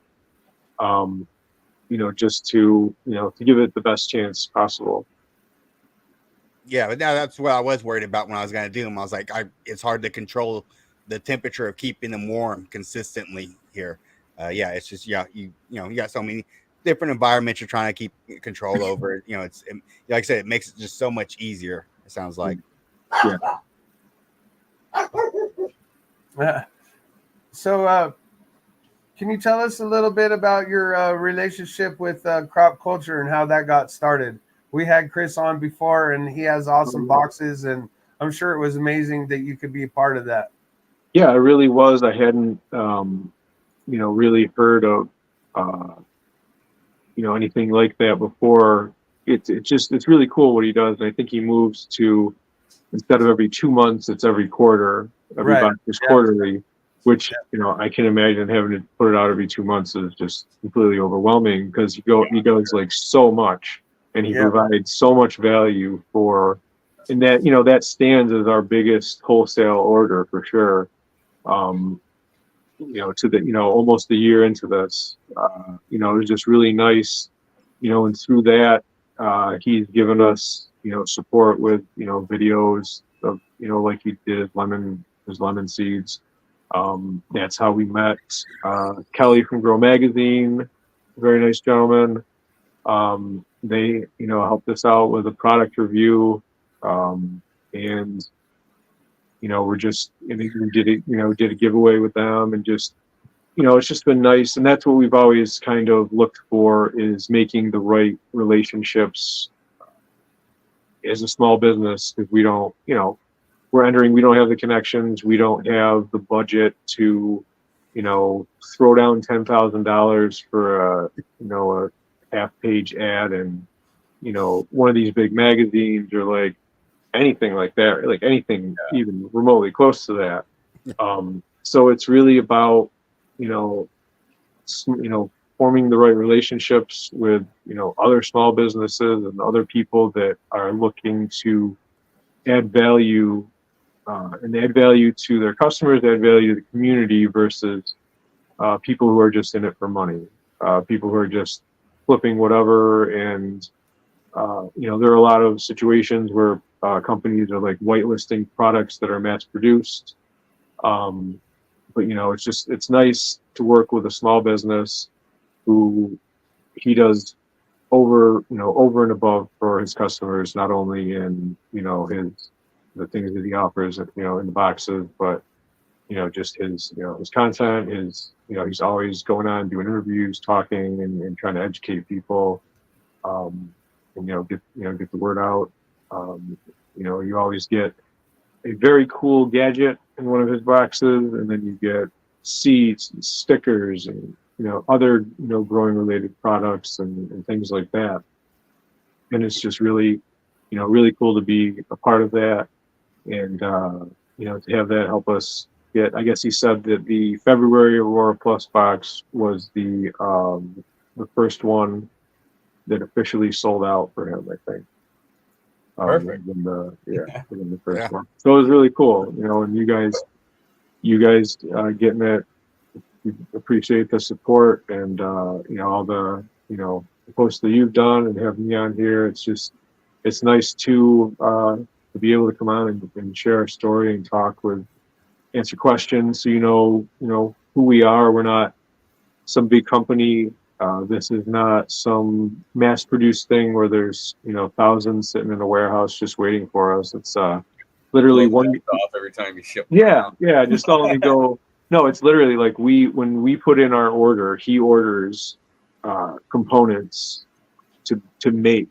Just to give it the best chance possible. Yeah, but now that's what I was worried about when I was going to do them. I was like, it's hard to control the temperature of keeping them warm consistently here. It's just you got so many different environments you're trying to keep control over. It's like I said, it makes it just so much easier. It sounds like. Yeah. So, can you tell us a little bit about your relationship with crop culture and how that got started? We had Chris on before, and he has awesome boxes, and I'm sure it was amazing that you could be a part of that. Yeah, it really was. I hadn't, really heard of, anything like that before. It's really cool what he does. And I think he moves to, instead of every 2 months, it's every quarter. Every box is quarterly, which, I can imagine having to put it out every 2 months is just completely overwhelming because he does like so much, and he provides so much value and that, that stands as our biggest wholesale order for sure. To the, almost a year into this, it was just really nice, and through that, he's given us, support with, videos of, like he did his lemon seeds. That's how we met Kelly from Grow Magazine, very nice gentleman. They, helped us out with a product review, and we're just, we did a giveaway with them, and just, it's just been nice. And that's what we've always kind of looked for, is making the right relationships as a small business, because we don't, we don't have the connections, we don't have the budget to, throw down $10,000 for a half-page ad and, one of these big magazines, or like anything like that, like anything even remotely close to that. So it's really about, forming the right relationships with, other small businesses and other people that are looking to add value, and add value to their customers, add value to the community, versus people who are just in it for money, people who are just flipping whatever. And, there are a lot of situations where companies are like whitelisting products that are mass produced. But, it's nice to work with a small business who he does over and above for his customers, not only in, the things that he offers, in the boxes, but, just his content, he's always going on doing interviews, talking and trying to educate people, and, get the word out. You always get a very cool gadget in one of his boxes, and then you get seeds and stickers and, other, growing related products and things like that. And it's just really, really cool to be a part of that. And, to have that help us get, I guess he said that the February Aurora Plus box was the first one that officially sold out for him, I think. Perfect. Within the first one. So it was really cool, and you guys getting it. We appreciate the support, and all the posts that you've done and having me on here. It's nice to be able to come on and share our story and answer questions, so who we are. We're not some big company. This is not some mass-produced thing where there's thousands sitting in a warehouse just waiting for us. It's literally one off every time you ship. Yeah, just letting me go. No, it's literally like when we put in our order, he orders components to make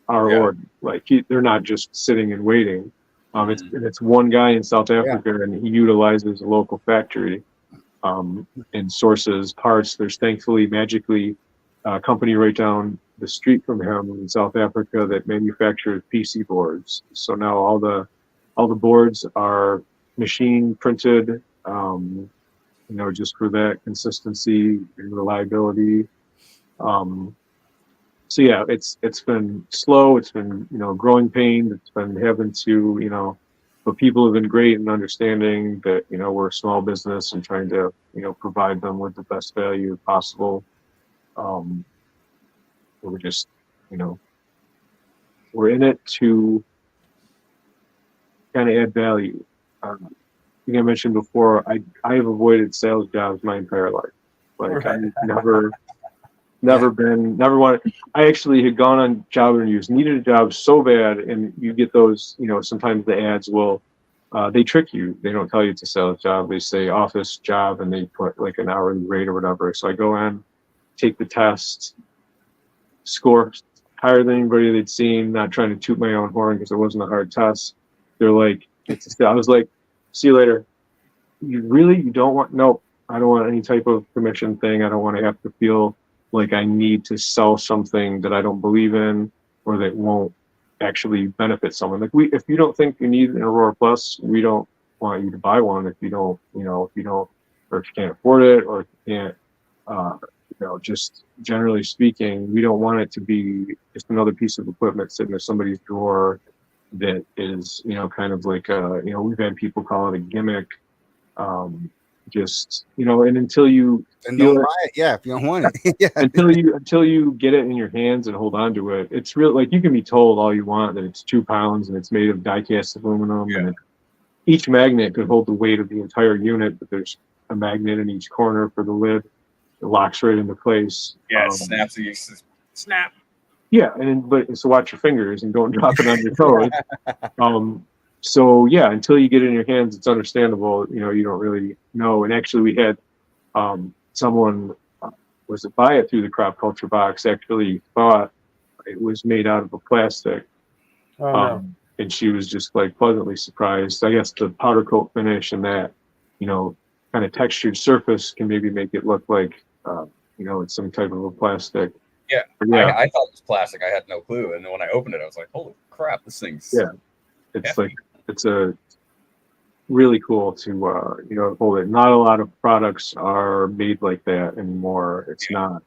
our order. Like they're not just sitting and waiting. It's one guy in South Africa, and he utilizes a local factory and sources parts. There's thankfully magically a company right down the street from him in South Africa that manufactures PC boards. So now all the boards are machine printed, just for that consistency and reliability. So yeah, it's been slow. It's been, growing pain. It's been having to, but people have been great in understanding that, we're a small business and trying to, provide them with the best value possible. We're just, we're in it to kind of add value. I think I mentioned before, I have avoided sales jobs my entire life. Like I never wanted. I actually had gone on job interviews, needed a job so bad, and you get those, sometimes the ads will, they trick you. They don't tell you it's a sales job. They say office job, and they put like an hourly rate or whatever. So I go in, take the test, score higher than anybody they'd seen, not trying to toot my own horn because it wasn't a hard test. They're like, I was like, see you later. You don't want, nope, I don't want any type of commission thing. I don't want to have to feel like I need to sell something that I don't believe in or that won't actually benefit someone. Like if you don't think you need an Aurora Plus, we don't want you to buy one if you don't, or if you can't afford it, or if you can't, just generally speaking, we don't want it to be just another piece of equipment sitting in somebody's drawer that is, kind of like, we've had people call it a gimmick. And until you don't buy it, if you don't want it, until you get it in your hands and hold on to it, it's real. Like you can be told all you want that it's 2 pounds and it's made of die-cast aluminum, and each magnet could hold the weight of the entire unit, but there's a magnet in each corner for the lid. It locks right into place. Yeah, it snaps. You snap. Yeah, so watch your fingers and don't drop it on your toes. So yeah, until you get it in your hands, it's understandable. You don't really know. And actually, we had someone was to buy it through the crop culture box. Actually, thought it was made out of a plastic, and she was just like pleasantly surprised. I guess the powder coat finish and that, kind of textured surface can maybe make it look like it's some type of a plastic. Yeah, I thought it was plastic. I had no clue, and then when I opened it, I was like, "Holy crap, this thing's It's hefty." like it's a really cool to hold it. Not a lot of products are made like that anymore. It's not,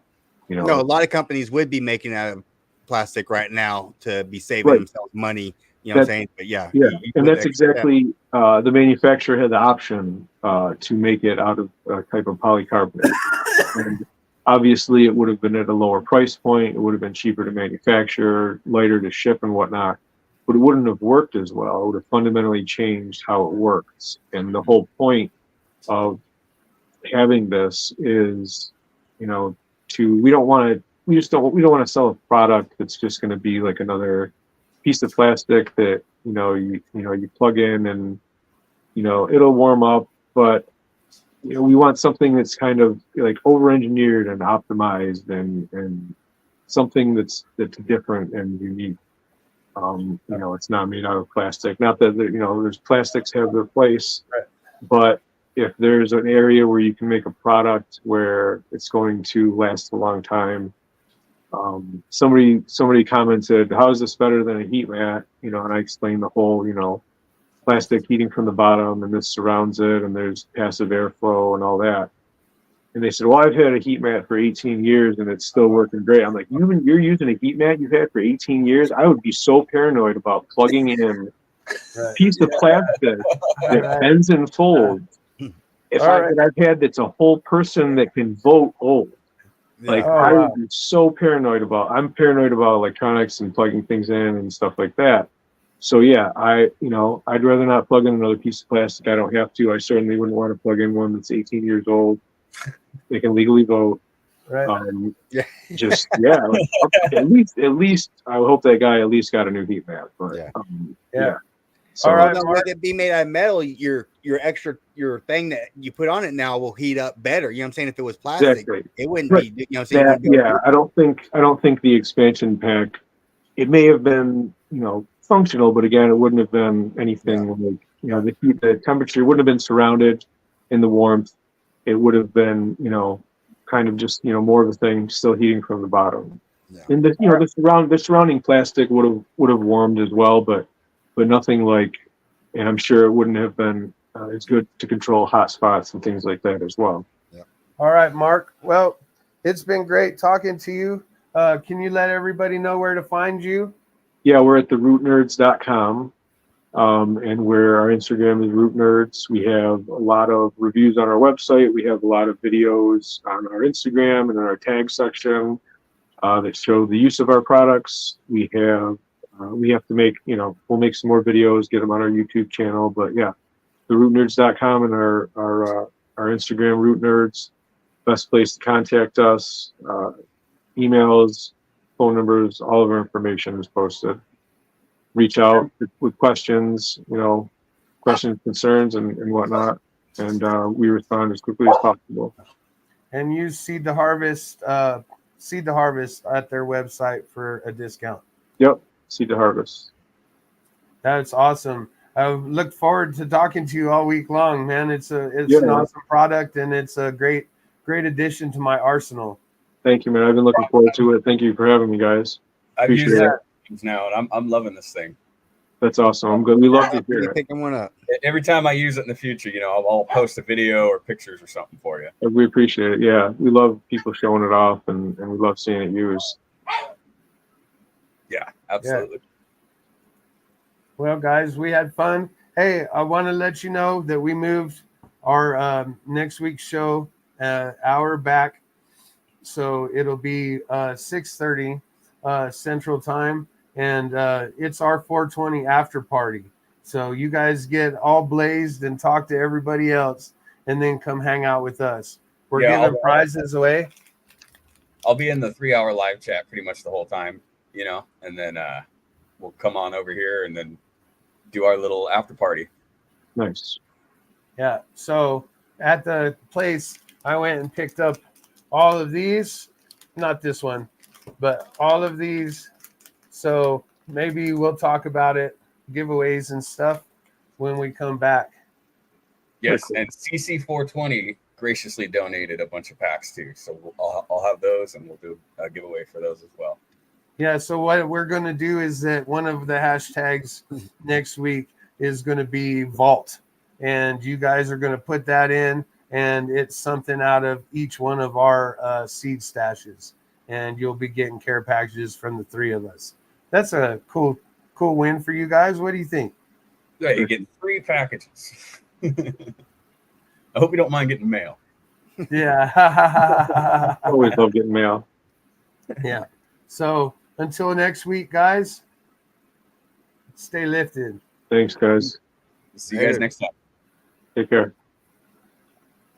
No, a lot of companies would be making out of plastic right now to be saving themselves money. You know what I'm saying? But and that's exactly the manufacturer had the option to make it out of a type of polycarbonate. And obviously, it would have been at a lower price point. It would have been cheaper to manufacture, lighter to ship, and whatnot. But it wouldn't have worked as well. It would have fundamentally changed how it works. And the whole point of having this is, we don't want to sell a product that's just going to be like another piece of plastic that you plug in and it'll warm up, but we want something that's kind of like over-engineered and optimized and something that's different and unique. It's not made out of plastic. Not that there's plastics have their place, but if there's an area where you can make a product where it's going to last a long time. Somebody commented, "How is this better than a heat mat?" And I explained the whole, plastic heating from the bottom, and this surrounds it, and there's passive airflow and all that. And they said, "Well, I've had a heat mat for 18 years, and it's still working great." I'm like, "You're using a heat mat you've had for 18 years? I would be so paranoid about plugging in a piece of plastic that bends and folds. I've had that's a whole person that can vote old." I would be so paranoid about. I'm paranoid about electronics and plugging things in and stuff like that. So yeah, I'd rather not plug in another piece of plastic. I don't have to. I certainly wouldn't want to plug in one that's 18 years old. They can legally vote. Right. At least I hope that guy at least got a new heat mat. But So, All right, Now, Mark. with it being made out of metal, your thing that you put on it now will heat up better. You know what I'm saying? If it was plastic, exactly. it wouldn't Right. be. You know what I'm saying? You That, wouldn't be able yeah, to- I don't think the expansion pack, it may have been, functional, but again, it wouldn't have been anything like, the heat, the temperature wouldn't have been surrounded in the warmth. It would have been, kind of just, more of a thing still heating from the bottom. Yeah. And the surrounding plastic would have warmed as well, but nothing like, and I'm sure it wouldn't have been as good to control hot spots and things like that as well. All right, Mark. Well, it's been great talking to you. Can you let everybody know where to find you? Yeah, we're at therootnerds.com. And where our Instagram is Root Nerds. We have a lot of reviews on our website. We have a lot of videos on our Instagram and in our tag section that show the use of our products. We have to make, we'll make some more videos, get them on our YouTube channel. But yeah, therootnerds.com and our Instagram, Root Nerds. Best place to contact us. Emails, phone numbers, all of our information is posted. Reach out with questions, questions, concerns, and whatnot, and we respond as quickly as possible. And use Seed to Harvest at their website for a discount. Yep, Seed to Harvest. That's awesome. I look forward to talking to you all week long, man. It's an awesome product, and it's a great addition to my arsenal. Thank you, man. I've been looking forward to it. Thank you for having me, guys. I've Appreciate used it. it now, and I'm loving this thing. That's awesome. I'm good. We love to hear You're it. picking one up. Every time I use it in the future, I'll post a video or pictures or something for you. We appreciate it. Yeah, we love people showing it off, and we love seeing it used. Yeah, absolutely. Yeah. Well, guys, we had fun. Hey, I want to let you know that we moved our next week's show hour back, so it'll be 6:30 Central Time, and it's our 420 after party. So you guys get all blazed and talk to everybody else, and then come hang out with us. We're giving prizes away. I'll be in the 3-hour live chat pretty much the whole time, and then we'll come on over here and then do our little after party. Nice. Yeah. So at the place, I went and picked up all of these, not this one, but all of these. So maybe we'll talk about it, giveaways and stuff when we come back. Yes. Cool. And CC420 graciously donated a bunch of packs too. So I'll have those, and we'll do a giveaway for those as well. Yeah, so what we're going to do is that one of the hashtags next week is going to be Vault. And you guys are going to put that in, and it's something out of each one of our seed stashes. And you'll be getting care packages from the three of us. That's a cool win for you guys. What do you think? Yeah, you get 3 packages. I hope you don't mind getting mail. Yeah. Always love getting mail. Yeah. So until next week, guys, stay lifted. Thanks, guys. See you guys next time. Take care.